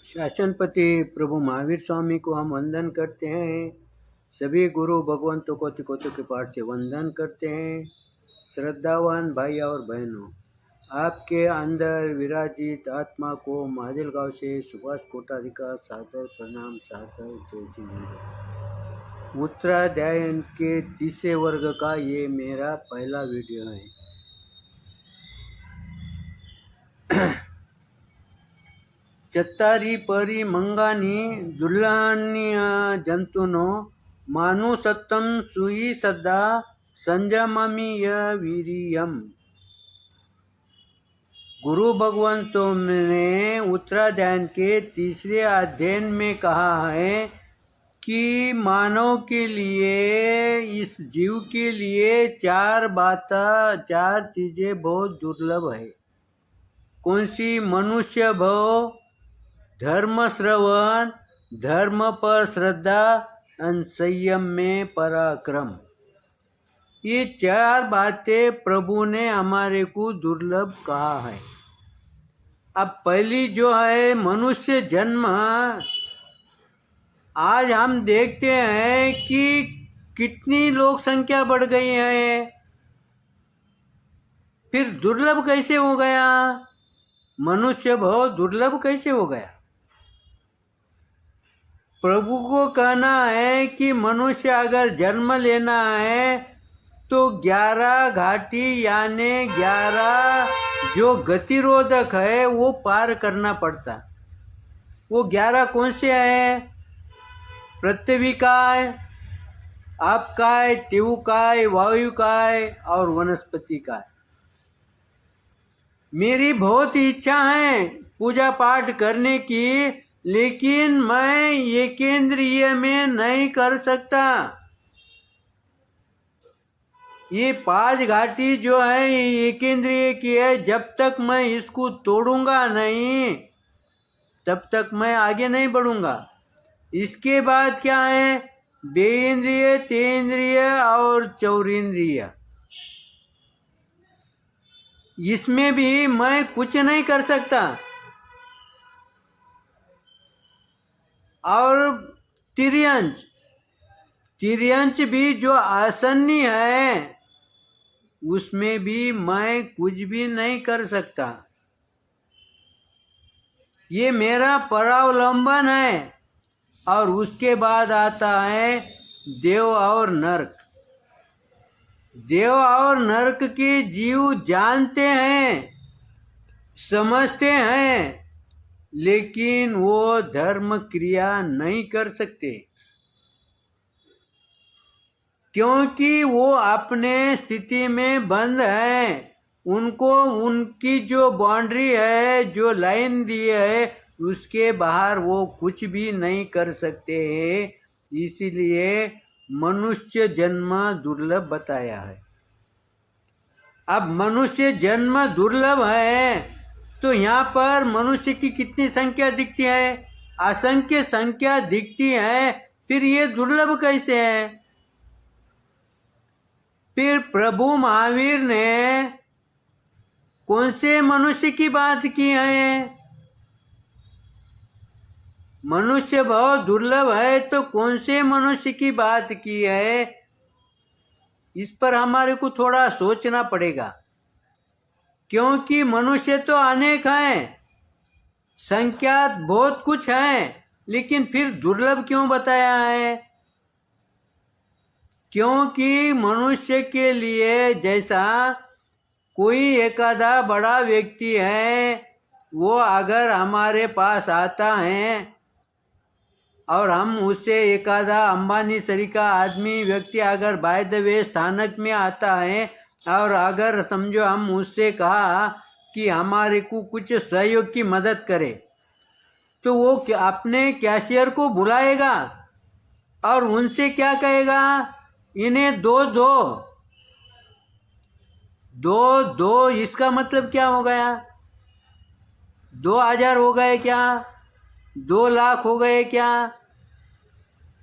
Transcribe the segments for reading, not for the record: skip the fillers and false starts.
शासनपति प्रभु महावीर स्वामी को हम वंदन करते हैं। सभी गुरु भगवंतों को तिकोतों के पाठ से वंदन करते हैं। श्रद्धावान भाई और बहनों, आपके अंदर विराजित आत्मा को महादेव गांव से सुभाष कोठारी का सादर प्रणाम, सादर जय जी। उत्तराध्याय के तीसरे वर्ग का ये मेरा पहला वीडियो है। चत्तारी परी मंगानी दुल्हनिया जंतुनो मानु सत्तम सुई सदा संजमामी वीरियम। गुरु भगवंतों ने उत्तराध्याय के तीसरे अध्ययन में कहा है कि मानव के लिए, इस जीव के लिए चार चीजें बहुत दुर्लभ है। कौन सी? मनुष्य भव, धर्म श्रवण, धर्म पर श्रद्धा और संयम में पराक्रम। ये चार बातें प्रभु ने हमारे को दुर्लभ कहा है। अब पहली जो है मनुष्य जन्म, आज हम देखते हैं कि कितनी लोक संख्या बढ़ गई है, फिर दुर्लभ कैसे हो गया? मनुष्य बहुत दुर्लभ कैसे हो गया? प्रभु को कहना है कि मनुष्य अगर जन्म लेना है तो 11 घाटी यानी 11 जो गतिरोधक है वो पार करना पड़ता। वो 11 कौन से हैं? पृथ्वी काय, आप काय, तेऊ काय, वायु काय और वनस्पति काय। मेरी बहुत इच्छा है पूजा पाठ करने की, लेकिन मैं एकेंद्रिय में नहीं कर सकता। ये 5 घाटी जो है एकेंद्रिय की है, जब तक मैं इसको तोड़ूंगा नहीं तब तक मैं आगे नहीं बढ़ूंगा। इसके बाद क्या है? बेइंद्रिय, तेंद्रिय और चौरिंद्रिय। इसमें भी मैं कुछ नहीं कर सकता। और तिर्यंच, तिर्यंच भी जो आसन्नी है उसमें भी मैं कुछ भी नहीं कर सकता। ये मेरा परावलंबन है। और उसके बाद आता है देव और नरक। देव और नरक के जीव जानते हैं, समझते हैं, लेकिन वो धर्म क्रिया नहीं कर सकते, क्योंकि वो अपने स्थिति में बंद हैं। उनको उनकी जो बाउंड्री है, जो लाइन दी है, उसके बाहर वो कुछ भी नहीं कर सकते हैं। इसीलिए मनुष्य जन्म दुर्लभ बताया है। अब मनुष्य जन्म दुर्लभ है तो यहाँ पर मनुष्य की कितनी संख्या दिखती है? असंख्य संख्या दिखती है। फिर ये दुर्लभ कैसे है? फिर प्रभु महावीर ने कौन से मनुष्य की बात की है? मनुष्य बहुत दुर्लभ है तो कौन से मनुष्य की बात की है? इस पर हमारे को थोड़ा सोचना पड़ेगा, क्योंकि मनुष्य तो अनेक हैं, संख्या बहुत कुछ है, लेकिन फिर दुर्लभ क्यों बताया है? क्योंकि मनुष्य के लिए जैसा कोई एकाधा बड़ा व्यक्ति है, वो अगर हमारे पास आता है और हम उससे एकाधा अंबानी सरी का आदमी व्यक्ति अगर बाय द वे स्थानक में आता है और अगर समझो हम उससे कहा कि हमारे को कुछ सहयोग की मदद करे, तो वो अपने कैशियर को बुलाएगा और उनसे क्या कहेगा? इन्हें दो दो दो दो। इसका मतलब क्या हो गया? 2000 हो गए क्या? 2 लाख हो गए क्या?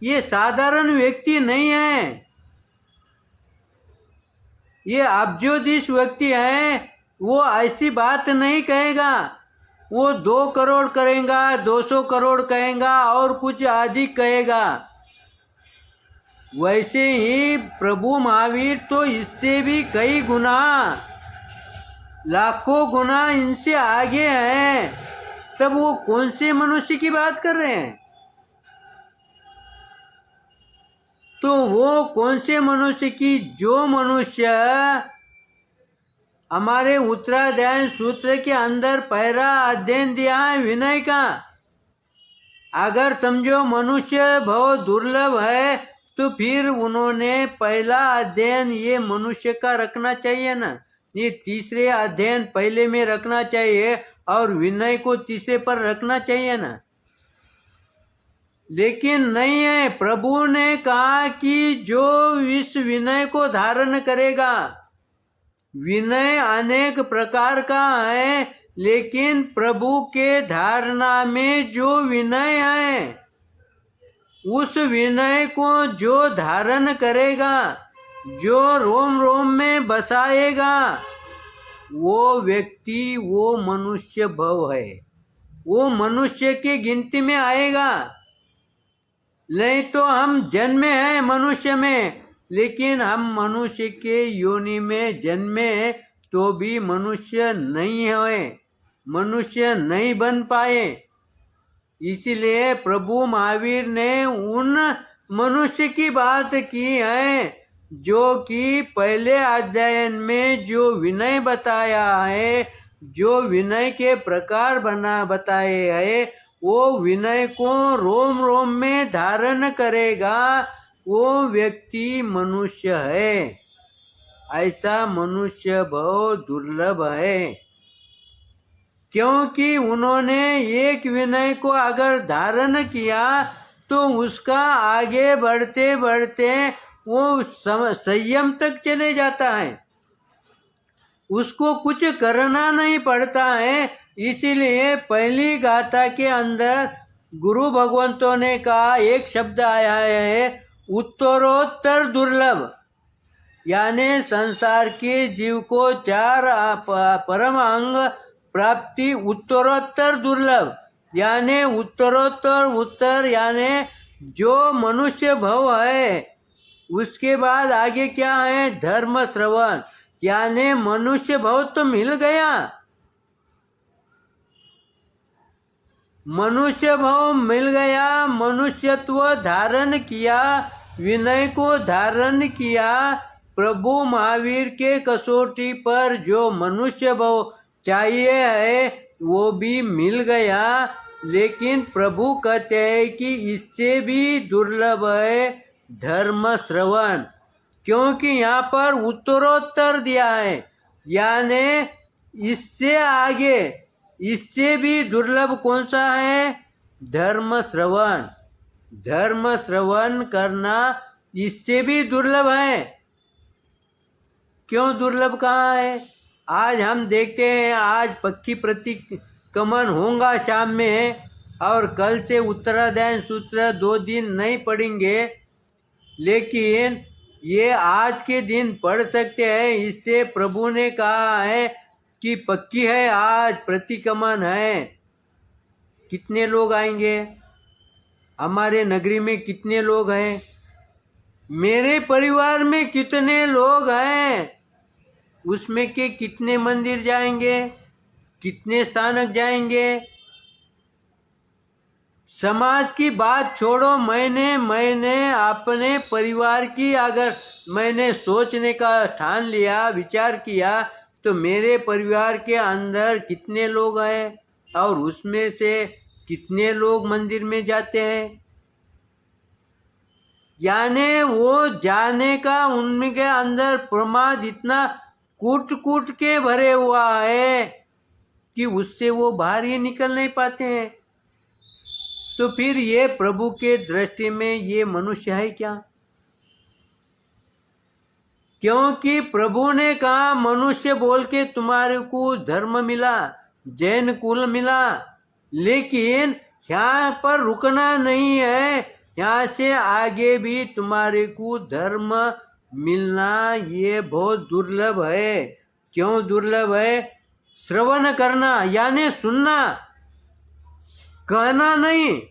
ये साधारण व्यक्ति नहीं है, ये अब्जोदीश व्यक्ति है। वो ऐसी बात नहीं कहेगा। वो 2 करोड़ करेगा, 200 करोड़ कहेगा और कुछ अधिक कहेगा। वैसे ही प्रभु महावीर तो इससे भी कई गुना, लाखों गुना इनसे आगे हैं। तब वो कौन से मनुष्य की बात कर रहे हैं? तो वो कौन से मनुष्य की? जो मनुष्य हमारे उत्तराध्याय सूत्र के अंदर पहला अध्ययन दिया है विनय का। अगर समझो मनुष्य बहुत दुर्लभ है तो फिर उन्होंने पहला अध्ययन ये मनुष्य का रखना चाहिए ना, ये तीसरे अध्ययन पहले में रखना चाहिए और विनय को तीसरे पर रखना चाहिए ना। लेकिन नहीं है। प्रभु ने कहा कि जो इस विनय को धारण करेगा, विनय अनेक प्रकार का है, लेकिन प्रभु के धारणा में जो विनय है, उस विनय को जो धारण करेगा, जो रोम रोम में बसाएगा, वो व्यक्ति, वो मनुष्य भव है, वो मनुष्य की गिनती में आएगा। नहीं तो हम जन्मे हैं मनुष्य में, लेकिन हम मनुष्य के योनि में जन्मे तो भी मनुष्य नहीं हुए, मनुष्य नहीं बन पाए। इसलिए प्रभु महावीर ने उन मनुष्य की बात की है जो कि पहले अध्ययन में जो विनय बताया है, जो विनय के प्रकार बताए हैं, वो विनय को रोम रोम में धारण करेगा, वो व्यक्ति मनुष्य है। ऐसा मनुष्य बहुत दुर्लभ है, क्योंकि उन्होंने एक विनय को अगर धारण किया तो उसका आगे बढ़ते बढ़ते वो संयम तक चले जाता है, उसको कुछ करना नहीं पड़ता है। इसीलिए पहली गाथा के अंदर गुरु भगवंतों ने कहा, एक शब्द आया है, उत्तरोत्तर दुर्लभ, यानी संसार के जीव को 4 परम अंग प्राप्ति उत्तरोत्तर दुर्लभ, यानी उत्तरोत्तर, उत्तर यानी जो मनुष्य भव है, उसके बाद आगे क्या है? धर्म श्रवण, यानी मनुष्य भव तो मिल गया, मनुष्य भव मिल गया, मनुष्यत्व धारण किया, विनय को धारण किया। प्रभु महावीर के कसौटी पर जो मनुष्य भव चाहिए है वो भी मिल गया, लेकिन प्रभु कहते हैं कि इससे भी दुर्लभ है धर्म श्रवण, क्योंकि यहाँ पर उत्तरोत्तर दिया है, यानी इससे आगे, इससे भी दुर्लभ कौन सा है? धर्म श्रवण। धर्म श्रवण करना इससे भी दुर्लभ है। क्यों दुर्लभ कहाँ है? आज हम देखते हैं, आज पक्षी प्रतिक्रमण होगा शाम में, और कल से उत्तराध्याय सूत्र 2 दिन नहीं पढ़ेंगे, लेकिन ये आज के दिन पढ़ सकते हैं। इससे प्रभु ने कहा है कि पक्की है, आज प्रतिक्रमण है। कितने लोग आएंगे? हमारे नगरी में कितने लोग हैं? मेरे परिवार में कितने लोग हैं? उसमें के कितने मंदिर जाएंगे, कितने स्थानक जाएंगे? समाज की बात छोड़ो, मैंने अपने परिवार की अगर मैंने सोचने का ठान लिया, विचार किया, तो मेरे परिवार के अंदर कितने लोग हैं और उसमें से कितने लोग मंदिर में जाते हैं? यानी वो जाने का उनके अंदर प्रमाद इतना कूट कूट के भरे हुआ है कि उससे वो बाहर ही निकल नहीं पाते हैं। तो फिर ये प्रभु के दृष्टि में ये मनुष्य है क्या? क्योंकि प्रभु ने कहा, मनुष्य बोल के तुम्हारे को धर्म मिला, जैन कुल मिला, लेकिन यहाँ पर रुकना नहीं है, यहाँ से आगे भी तुम्हारे को धर्म मिलना ये बहुत दुर्लभ है। क्यों दुर्लभ है? श्रवण करना यानी सुनना, कहना नहीं,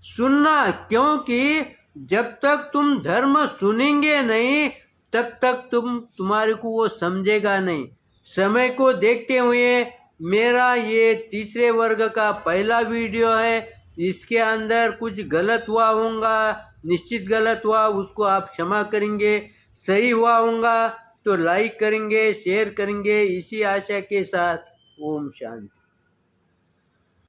सुनना। क्योंकि जब तक तुम धर्म सुनेंगे नहीं तब तक तुम्हारे को वो समझेगा नहीं। समय को देखते हुए मेरा ये तीसरे वर्ग का पहला वीडियो है। इसके अंदर कुछ गलत हुआ होगा, निश्चित गलत हुआ, उसको आप क्षमा करेंगे। सही हुआ होगा तो लाइक करेंगे, शेयर करेंगे। इसी आशा के साथ ओम शांति।